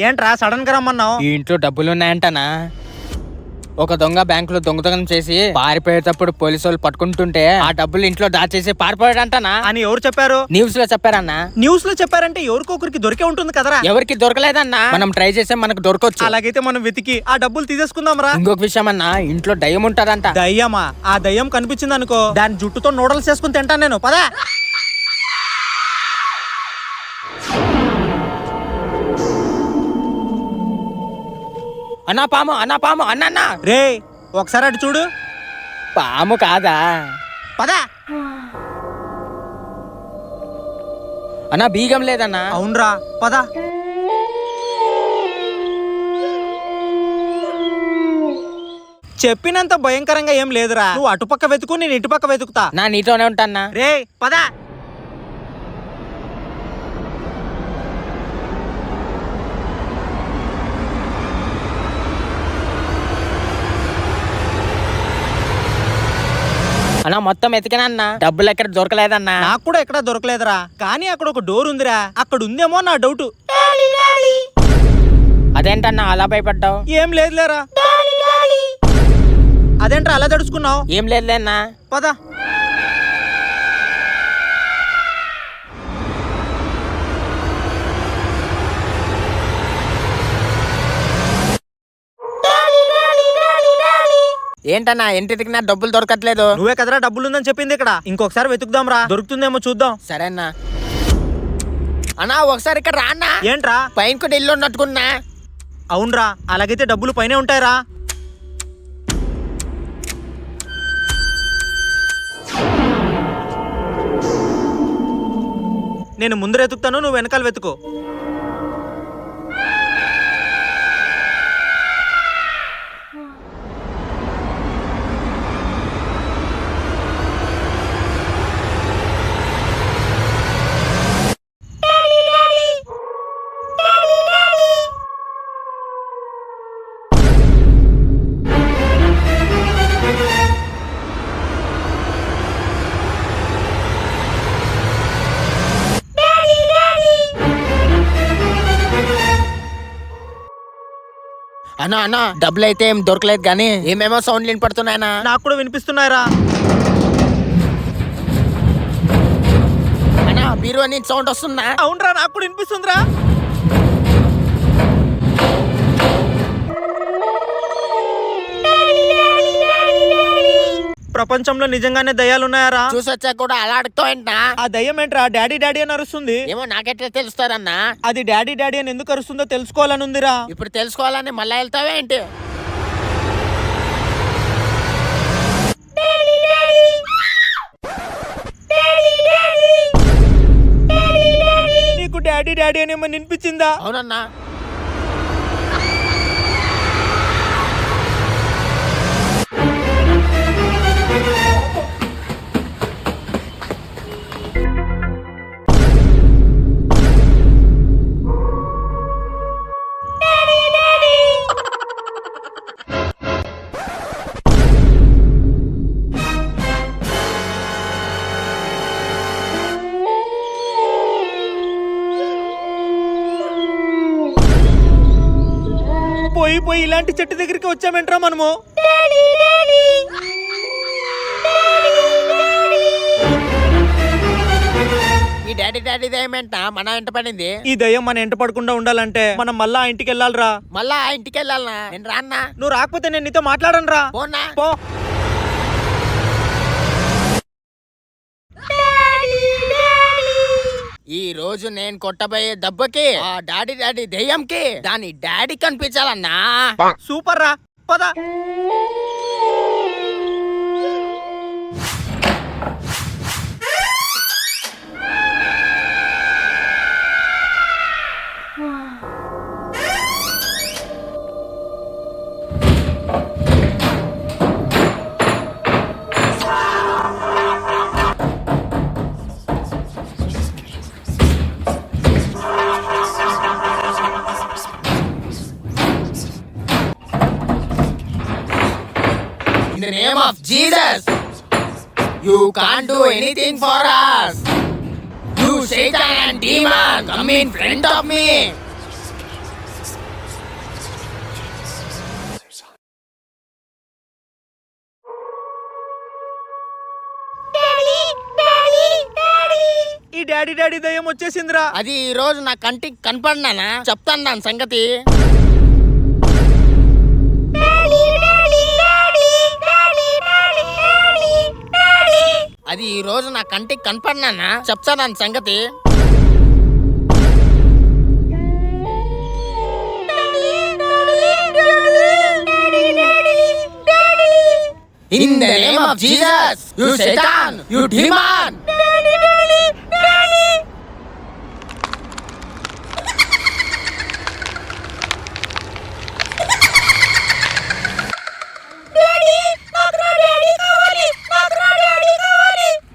ఏంట్రా సడన్ గా రమ్మన్నావు? ఈ ఇంట్లో డబ్బులున్నాయంటనా? ఒక దొంగ బ్యాంకులో దొంగతనం చేసి పారిపోయేటప్పుడు పోలీసు వాళ్ళు పట్టుకుంటుంటే ఆ డబ్బులు ఇంట్లో దాచేసి పారిపోయాడంటనా అని ఎవరు చెప్పారు? న్యూస్ లో చెప్పారన్నా. న్యూస్ లో చెప్పారంటే ఎవరికొకరికి దొరికే ఉంటుంది కదరా. ఎవరికి దొరకలేదన్నా, మనం ట్రై చేస్తే మనకు దొరకొచ్చు. అలాగైతే మనం వెతికి ఆ డబ్బులు తీసేసుకుందాం రా. ఇంకొక విషయం అన్నా, ఇంట్లో దయ్యం ఉంటదంట. దయ్యమా? ఆ దయ్యం కనిపించింది అనుకో, దాని జుట్టుతో నూడల్స్ చేసుకుని తింటాను నేను. పదా. అన్నా పాము, అన్నా పాము, అన్నా. రే ఒకసారి అటు చూడు. పాము కాదా? పదా. అన్నా బీగం లేదన్నా. అవునరా, పదా. చెప్పినంత భయంకరంగా ఏం లేదురా. నువ్వు అటుపక్క వెతుకు, నేను ఇటుపక్క వెతుకుతా. నా నీతోనే ఉంటానా. రే పదా. అన్నా మొత్తం ఎతికినా డబ్బులు ఎక్కడ దొరకలేదన్నా. నాకు కూడా ఎక్కడా దొరకలేదురా, కానీ అక్కడ ఒక డోర్ ఉందిరా, అక్కడ ఉందేమో నా డౌట్. అదేంటన్నా అలా భయపడ్డావు? ఏం లేదులేరా. అదేంట్రా అలా తడుచుకున్నావు? ఏం లేదులేనా. పదా. ఏంటన్నా ఎంత ఎతికినా డబ్బులు దొరకట్లేదు? నువ్వే కదరా డబ్బులుందని చెప్పింది ఇక్కడ. ఇంకొకసారి వెతుకుదాం రా, దొరుకుతుందేమో చూద్దాం. సరేనా అన్నా, ఒకసారి ఇక్కడ రాన్నా. ఏంట్రా? పైన కూడా ఇల్లు ఉన్నట్టుకున్నా. అవునరా, అలాగైతే డబ్బులు పైనే ఉంటాయిరా. నేను ముందర వెతుకుతాను, నువ్వు వెనకాల వెతుకో. అన్నా అన్నా, డబ్బులు అయితే ఏం దొరకలేదు కానీ ఏమేమో సౌండ్లు వినపడుతున్నాయనా. నాకు కూడా వినిపిస్తున్నాయిరా. అన్నా బీరువా నుంచి సౌండ్ వస్తుందా? అవునరా, నాకు కూడా వినిపిస్తుందిరా. ప్రపంచంలో నిజంగానే దయ్యాలున్నాయారా? చూసొచ్చా కూడా అలా అడుగుతావేంటా? ఆ దయ్యం ఏంట్రా డాడీ డాడీ అని అరుస్తుంది? ఏమో నాకెట్లా తెలుస్తారన్నా. అది డాడీ డాడీ అని ఎందుకు అరుస్తుందో తెలుసుకోవాలని ఉందిరా. ఇప్పుడు తెలుసుకోవాలని మళ్ళా వెళ్తావే ఏంటి? నీకు డాడీ డాడీ అని ఏమో వినిపించిందా? అవునన్నా. పోయి పోయి ఇలాంటి చెట్టు దగ్గరికి వచ్చామంట్రా మనము. ఈ డాడీ డాడీ దయ్యమేంట మన ఇంట పడింది? ఈ దయ్యం మన ఇంట పడకుండా ఉండాలంటే మనం మళ్ళా ఆ ఇంటికి వెళ్ళాలిరా. మళ్ళా ఆ ఇంటికి వెళ్ళాలనా? నేను రాన్నా. నువ్వు రాకపోతే నేను నీతో మాట్లాడను రా. పోనా? పో. ఈ రోజు నేను కొట్టబోయే దెబ్బకి ఆ డాడీ డాడీ దెయ్యంకి దాని డాడీ కనిపించాలన్నా. సూపర్ రా, పద. In the name of Jesus, you can't do anything for us. You Satan and demon, come in front of me. Daddy daddy దయ్యం వచ్చేసిందిరా. అది ఈ రోజు నా కంటికి కనపడినానా చెప్తాను దాని సంగతి. అది ఈ రోజు నా కంటికి కనపడినానా చెప్తా దాని సంగతి. In the name of Jesus, you Satan, you demon.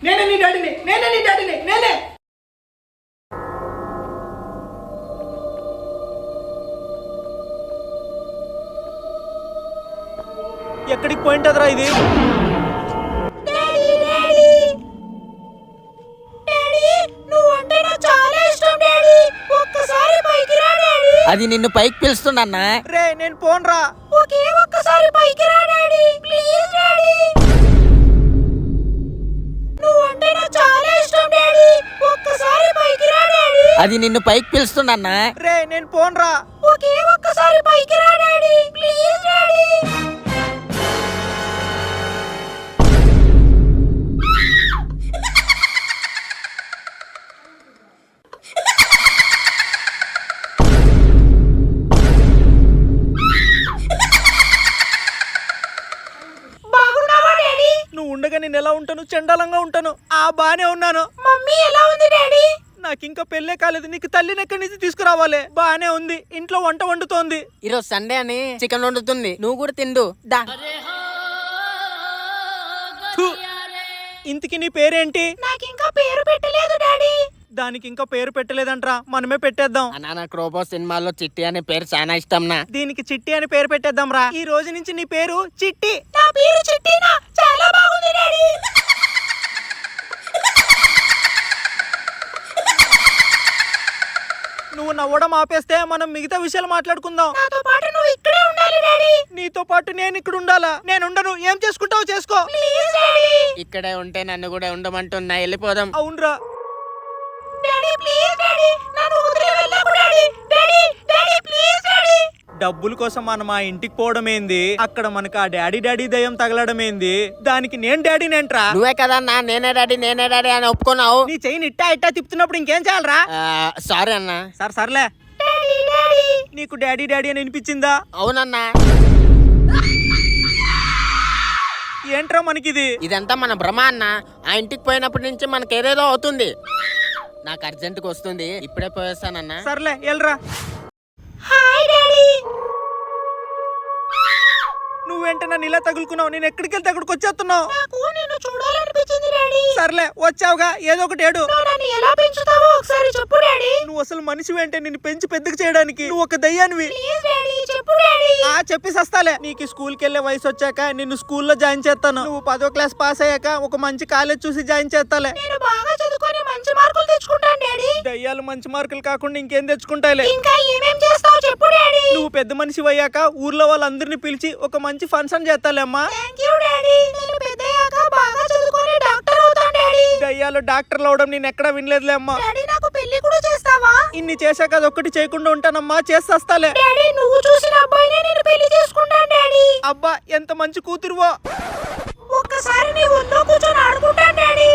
నేనే నీ డాడీని, నేనే నీ డాడీని, నేనే. ఎక్కడికి పోయింటదిరా ఇది? అది నిన్ను పైకి పిలుస్తుందన్నా. రే నేను పోన్రా. ఒక్కసారి పైకి రా డాడీ, ప్లీజ్ డాడీ. నువ్వంటే నాకు చాలా ఇష్టం డాడీ, ఒక్కసారి పైకి రా డాడీ. అది నిన్ను పైకి పిలుస్తుందన్నా. రే నేను పోన్రా. ఒక్కసారి పైకి రా డాడీ, ప్లీజ్ డాడీ. నువ్వు ఉండగా నేను ఎలా ఉంటాను? చండాలంగా ఉంటాను. బానే ఉన్నాను. మమ్మీ ఎలా ఉంది డాడీ? నాకు ఇంకా పెళ్ళే కాలేదు. నీకు తల్లిని ఎక్కడి నుంచి తీసుకురావాలి? బానే ఉంది. ఇంట్లో వంట వండుతోంది. ఈరోజు సండే అని చికెన్ వండుతుంది, నువ్వు కూడా తిండు దా. థు. ఇంతకి నీ పేరేంటి? నాకు ఇంకా పేరు పెట్టలేదు డాడీ. దానికి ఇంకా పేరు పెట్టలేదంట్రా. మనమే పెట్టేద్దాం. అన్నా క్రోబో సినిమాలో చిట్టి అనే పేరు చాలా ఇష్టం నా. దీనికి చిట్టి అని పేరు పెట్టేద్దాం రా. ఈ రోజు నుంచి నీ పేరు చిట్టి. నా పేరు చిట్టినా? చాలా బాగుంది డాడీ. నువ్వు నవ్వడం ఆపేస్తే మనం మిగతా విషయాలు మాట్లాడుకుందాం. నాతో పాటు నువ్వు ఇక్కడే ఉండాలి డాడీ. నీతో పాటు నేను ఇక్కడ ఉండాలా? నేను ఉండను. ఏం చేసుకుంటావు చేసుకో. Please daddy. ఇక్కడే ఉంటే నన్ను కూడా ఉండమంటున్నా, వెళ్ళిపోదాం. అవునరా. డాడీ ప్లీజ్ డాడీ, నన్ను వదిలి వెళ్ళకు daddy. Daddy daddy please daddy. డబ్బుల కోసం మనం ఆ ఇంటికి పోవడం ఏంది? అక్కడ మనకు ఆ డాడీ డాడీ దయ్యం తగలడం ఏంది? దానికి నేను డాడీనేంట్రా? నువ్వే కదా అన్నా నేనే డాడీ అని ఒప్పుకున్నావు. నీ చెయ్యి ఇట్టా ఇట్టా తిప్పుతున్నప్పుడు ఇంకేం చేయాలరా? సారీ అన్నా. సర్లే. Daddy daddy. నీకు డాడీ డాడీ అని వినిపించిందా? అవునన్నా. ఏంట్రా మనకిది? ఇదంతా మన భ్రమ అన్న. ఆ ఇంటికి పోయినప్పటి నుంచి మనకి ఏదేదో అవుతుంది. నాకు అర్జెంటుగా వస్తుంది, ఇప్పుడే పోయేస్తానన్నా. సర్లే వెళ్ళరా. Hi daddy. నువ్వేంటే నన్ను ఇలా తగులుకున్నావు? నేను ఎక్కడికి వెళ్తే అక్కడికి వచ్చేస్తున్నావు. నాకు నిన్ను చూడాలనిపించింది డాడీ. సర్లే వచ్చావుగా, ఏదో ఒకటి ఏడు. నువ్వు నన్ను ఎలా పెంచుతావో ఒకసారి చెప్పు డాడీ. నువ్వు అసలు మనిషి ఏంటే? నిన్ను పెంచి పెద్దగా చేయడానికి. నువ్వు ఒక దయ్యానివి. ప్లీజ్ డాడీ చెప్పు డాడీ. చెప్పి సస్తాలే. నీకు స్కూల్కి వెళ్ళే వయసు వచ్చాక నిన్ను స్కూల్లో జాయిన్ చేస్తాను. నువ్వు 10వ క్లాస్ పాస్ అయ్యాక ఒక మంచి కాలేజ్ చూసి జాయిన్ చేస్తాలే. నేను బాగా చదువుకొని మంచి మార్కులు తెచ్చుకుంటాను డాడీ. దయ్యాలు మంచి మార్కులు కాకుండా ఇంకేం తెచ్చుకుంటాయిలే. ఇంకా ఏమేం చేస్తావు చెప్పు డాడీ. నువ్వు పెద్ద మనిషి అయ్యాక ఊర్లో వాళ్ళందరినీ పిలిచి ఒక మంచి ఫంక్షన్ చేస్తాలే అమ్మా. Thank you daddy. నేను పెద్దయ్యాక బాగా చదువుకొని డాక్టర్ అవుతాను డాడీ. దయ్యాలు డాక్టర్లు అవడం నేను ఎక్కడా వినలేదులే అమ్మా. డాడీ నాకు పెళ్లి కూడా చేస్తావా? ఇన్ని చేశాక అదొక్కటి చేయకుండా ఉంటానమ్మా. చేస్తాలే. డాడీ నువ్వు చూసిన అబ్బాయినే నేను పెళ్లి చేసుకుంటాను డాడీ. అబ్బా ఎంత మంచి కూతురువో. ఒక్కసారి నీ ఒళ్ళో కూర్చొని ఆడుకుంటాను డాడీ.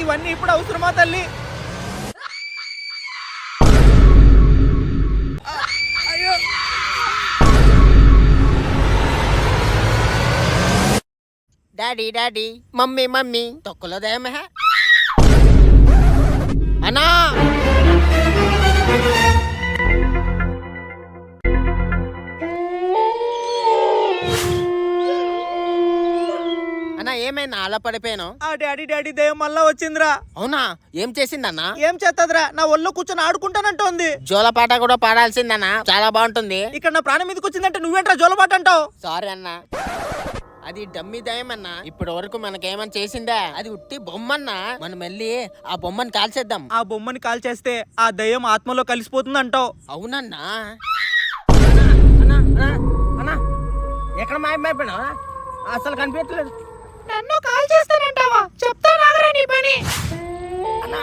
ఇవన్నీ ఇప్పుడు అవసరమా తల్లి? అయ్యో. డాడీ డాడీ, మమ్మీ మమ్మీ, తొక్కలో దయమే అన్నా. అన్నా ఏమైనా అలా పడిపోయాను? ఆ డాడీ డాడీ దయ్యం మళ్ళా వచ్చిందిరా. అవునా? ఏం చేసిందన్నా? ఏం చేస్తదిరా? నా ఒళ్ళో కూర్చొని ఆడుకుంటానంటోంది. జోల పాట కూడా పాడాల్సిందన్నా, చాలా బాగుంటుంది. ఇక్కడ నా ప్రాణం మీదకి వచ్చిందంటే నువ్వేంట్రా జోలపాట అంటావు? సారీ అన్నా, అది డమ్మి దయ్యం అన్నా. ఇప్పటి వరకు మనకేమని చేసిందా? అది ఉట్టి బొమ్మన్నా. మనం వెళ్ళి ఆ బొమ్మని కాల్చేద్దాం. ఆ బొమ్మని కాల్ చేస్తే ఆ దయ్యం ఆత్మలో కలిసిపోతుంది అంటావు? అవునన్నా. ఎక్కడ మాయమైపోయినా? అసలు కనిపించలేదు. నన్ను కాల్ చేస్తానంటావా? చెప్తా నాగరా నీ పని. అన్నా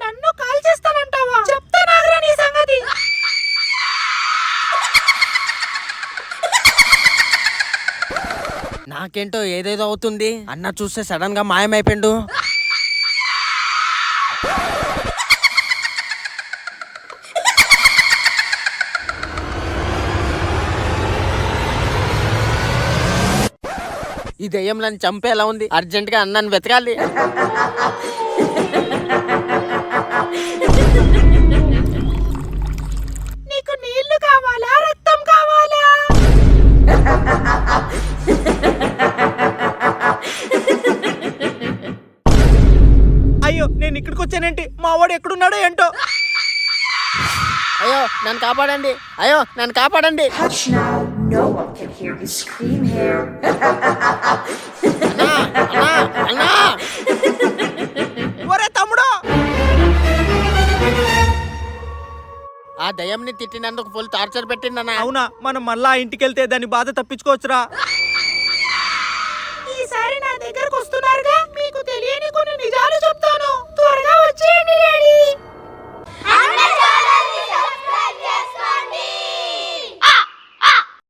నన్ను కాల్ చేస్తానంటావా? చెప్తా నాగరా నీ సంగతి. నాకేంటో ఏదేదో అవుతుంది. అన్న చూస్తే సడన్ గా మాయమైపోయిండు. ఈ దెయ్యం నన్ను చంపేలా ఉంది. అర్జెంట్ గా అన్నాన్ని వెతకాలి. నీకు నీళ్లు కావాలా, రక్తం కావాలా? అయ్యో నేను ఇక్కడికి వచ్చానేంటి? మా వాడు ఎక్కడున్నాడో ఏంటో. అయ్యో నన్ను కాపాడండి, అయ్యో నన్ను కాపాడండి. Hush now, no one can hear you scream here. అన్నా, అన్నా, అన్నా. ఒరే తమ్ముడు, ఆ దయ్యంని తిట్టినందుకు ఫుల్ టార్చర్ పెట్టిందన్నా. అవునా? మనం మళ్ళా ఇంటికి వెళ్తే దాని బాధ తప్పించుకోవచ్చురా.